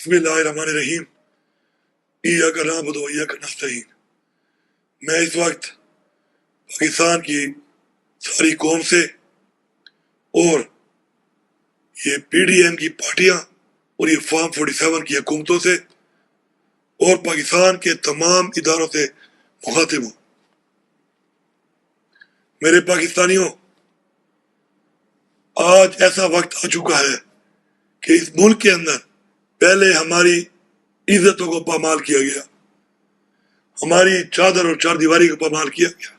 بسم اللہ الرحمن الرحیم ایاک نعبد و ایاک نستعین۔ میں اس وقت پاکستان کی ساری قوم سے اور یہ پی ڈی ایم کی پارٹیاں اور یہ فارم 47 کی حکومتوں سے اور پاکستان کے تمام اداروں سے مخاطب ہوں۔ میرے پاکستانیوں، آج ایسا وقت آ چکا ہے کہ اس ملک کے اندر پہلے ہماری عزتوں کو پامال کیا گیا، ہماری چادر اور چار دیواری کو پامال کیا گیا۔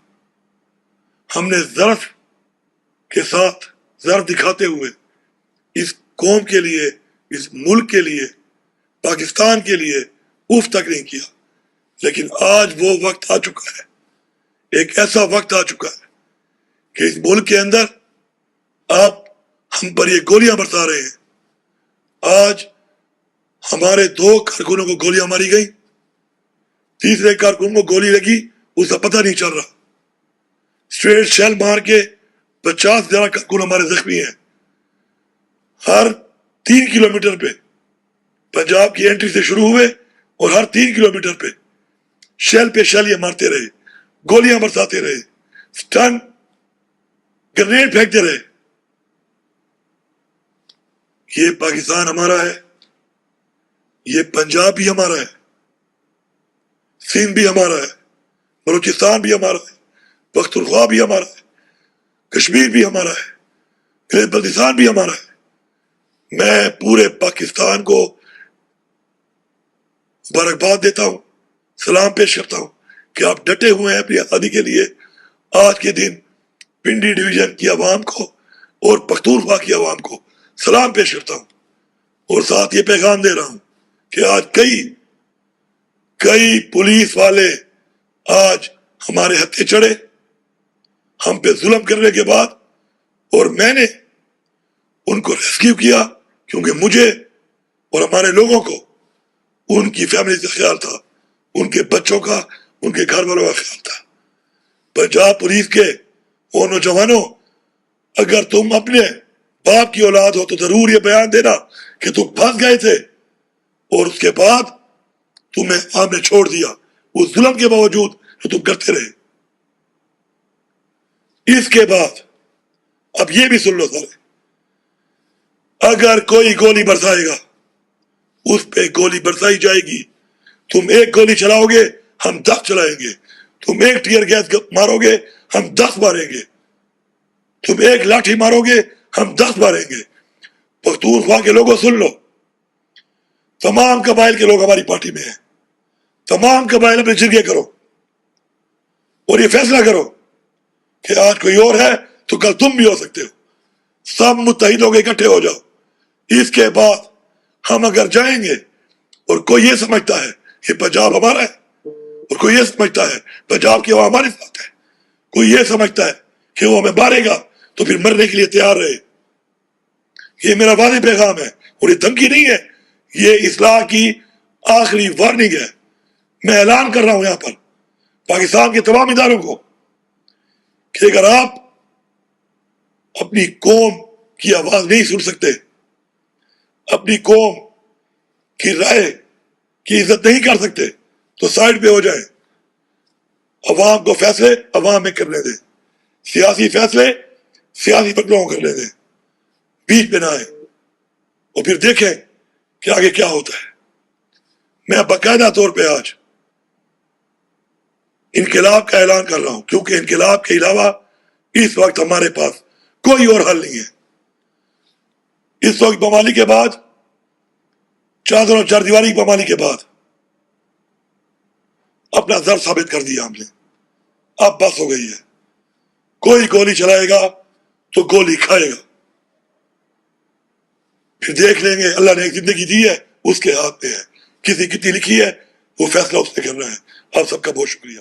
ہم نے ظرف کے ساتھ ظرف دکھاتے ہوئے اس قوم کے لیے، اس ملک کے لیے، پاکستان کے لیے اف تک نہیں کیا۔ لیکن آج وہ وقت آ چکا ہے، ایک ایسا وقت آ چکا ہے کہ اس ملک کے اندر آپ ہم پر یہ گولیاں برسا رہے ہیں۔ آج ہمارے 2 کارکنوں کو گولیاں ماری گئی، تیسرے کارکن کو گولی لگی، اس کا پتہ نہیں چل رہا۔ اسٹریٹ شیل مار کے 50 سے زیادہ کارکن ہمارے زخمی ہیں۔ ہر 3 کلومیٹر پہ پنجاب کی انٹری سے شروع ہوئے اور ہر 3 کلومیٹر پہ شیل یہ مارتے رہے، گولیاں برساتے رہے، سٹن گرنیڈ پھینکتے رہے۔ یہ پاکستان ہمارا ہے، یہ پنجاب بھی ہمارا ہے، سندھ بھی ہمارا ہے، بلوچستان بھی ہمارا ہے، پختونخوا بھی ہمارا ہے، کشمیر بھی ہمارا ہے، گلگت بلتستان بھی ہمارا ہے۔ میں پورے پاکستان کو مبارکباد دیتا ہوں، سلام پیش کرتا ہوں کہ آپ ڈٹے ہوئے ہیں اپنی آزادی کے لیے۔ آج کے دن پنڈی ڈویژن کی عوام کو اور پختونخوا کی عوام کو سلام پیش کرتا ہوں، اور ساتھ یہ پیغام دے رہا ہوں کہ آج کئی پولیس والے آج ہمارے ہتھے چڑھے ہم پہ ظلم کرنے کے بعد، اور میں نے ان کو ریسکیو کیا کیونکہ مجھے اور ہمارے لوگوں کو ان کی فیملی سے خیال تھا، ان کے بچوں کا، ان کے گھر والوں کا خیال تھا۔ پنجاب پولیس کے وہ نوجوانوں، اگر تم اپنے باپ کی اولاد ہو تو ضرور یہ بیان دینا کہ تم پھنس گئے تھے اور اس کے بعد تمہیں آپ نے چھوڑ دیا، اس ظلم کے باوجود جو تم کرتے رہے۔ اس کے بعد اب یہ بھی سن لو سارے، اگر کوئی گولی برسائے گا اس پہ گولی برسائی جائے گی۔ تم ایک گولی چلاؤ گے ہم 10 چلائیں گے، تم ایک ٹیئر گیس مارو گے ہم 10 ماریں گے، تم ایک لاٹھی مارو گے ہم 10 ماریں گے۔ پختونخوا کے لوگوں سن لو، تمام قبائل کے لوگ ہماری پارٹی میں ہیں، تمام قبائل اپنے جرگے کرو اور یہ فیصلہ کرو کہ آج کوئی اور ہے تو کل تم بھی ہو سکتے ہو۔ سب متحد ہو کے اکٹھے ہو جاؤ۔ اس کے بعد ہم اگر جائیں گے اور کوئی یہ سمجھتا ہے کہ پنجاب ہمارا ہے، اور کوئی یہ سمجھتا ہے پنجاب کی عوام ہمارے ساتھ ہے، کوئی یہ سمجھتا ہے کہ وہ ہمیں مارے گا تو پھر مرنے کے لیے تیار رہے۔ یہ میرا واضح پیغام ہے اور یہ دھمکی نہیں ہے، یہ اصلاح کی آخری وارننگ ہے۔ میں اعلان کر رہا ہوں یہاں پر پاکستان کے تمام اداروں کو کہ اگر آپ اپنی قوم کی آواز نہیں سن سکتے، اپنی قوم کی رائے کی عزت نہیں کر سکتے تو سائڈ پہ ہو جائیں۔ عوام کو فیصلے عوام میں کرنے دیں، سیاسی فیصلے سیاسی فکروں کو کرنے دیں، بیچ پہ نہ آئے، اور پھر دیکھیں کہ آگے کیا ہوتا ہے۔ میں باقاعدہ طور پہ آج انقلاب کا اعلان کر رہا ہوں، کیونکہ انقلاب کے علاوہ اس وقت ہمارے پاس کوئی اور حل نہیں ہے۔ اس وقت بمالی کے بعد، چادر اور چار دیواری کی بمالی کے بعد اپنا ضرر ثابت کر دیا ہم نے، اب بس ہو گئی ہے۔ کوئی گولی چلائے گا تو گولی کھائے گا، پھر دیکھ لیں گے۔ اللہ نے ایک زندگی دی ہے، اس کے ہاتھ میں ہے، کسی کتنی لکھی ہے وہ فیصلہ اس نے کرنا ہے۔ آپ سب کا بہت شکریہ۔